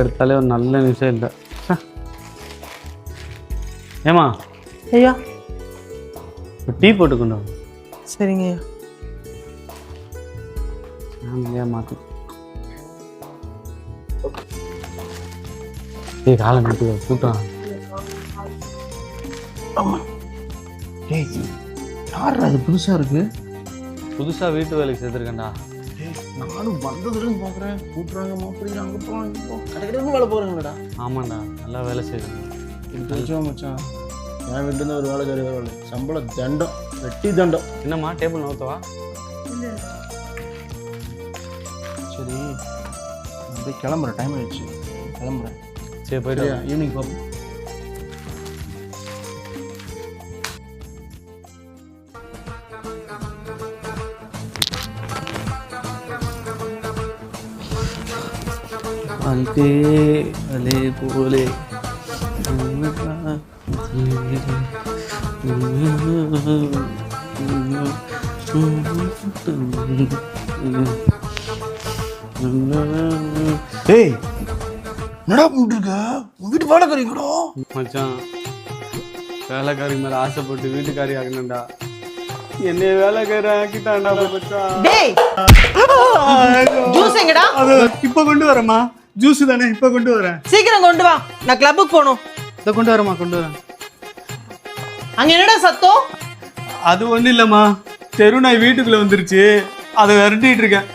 எடுத்தாலே ஒரு நல்ல நியூஸே இல்லை. ஏமா ஐயா டீ போட்டு கொண்டு வா. சரிங்க ஐயா. நான் மாற்றி காலை நட்டு கூட்டம். டேய் யார் அது புதுசாக இருக்கு? புதுசாக வீட்டு வேலைக்கு சேர்த்துருக்கேன்டா. நானும் வந்ததுலேருந்து பார்க்குறேன். கூட்டுறாங்க மாப்பிடுறாங்க அங்கே போகிறாங்க கடைக்கிட்டு வேலை போகிறாங்கடா. ஆமாண்டா, நல்லா வேலை செய்யுங்க. இது தெரிஞ்சோ மச்சான், என் வீட்டுலேருந்து ஒரு வேலைக்காரி வேலை சம்பளம் தண்டம், வெட்டி தண்டம். என்னம்மா டேபிள் நோத்தவா? சரி அப்படியே கிளம்புறேன், டைம் ஆயிடுச்சு, கிளம்புறேன். சரி போயிட்டு ஈவினிங் பார்ப்போம். அல்கே அலே போலே டேய் என்னடா பண்ணிட்டு இருக்க? உன் வீட்டு வேலைக்காரிங்கடா. மச்சான், வேலைக்காரி மேல ஆசைப்பட்டு வீட்டுக்காரி ஆகணும்டா. என்னைய வேலைக்காரி ஆக்கிட்டான்டா மச்சான். டேய் ஜூஸ் எங்கடா? அது இப்ப கொண்டு வரேம்மா. ஜூஸ் தானே, இப்ப கொண்டு வரேன். சீக்கிரம் கொண்டு வா, நான் கிளப்புக்கு போகணும். இதை கொண்டு வரேம்மா, கொண்டு வரேன். அங்க என்னடா சத்தம்? அது ஒண்ணும் இல்லம்மா, தெரு நாய் வீட்டுக்குள்ள வந்துருச்சு, அதை விரட்டிட்டு இருக்கேன்.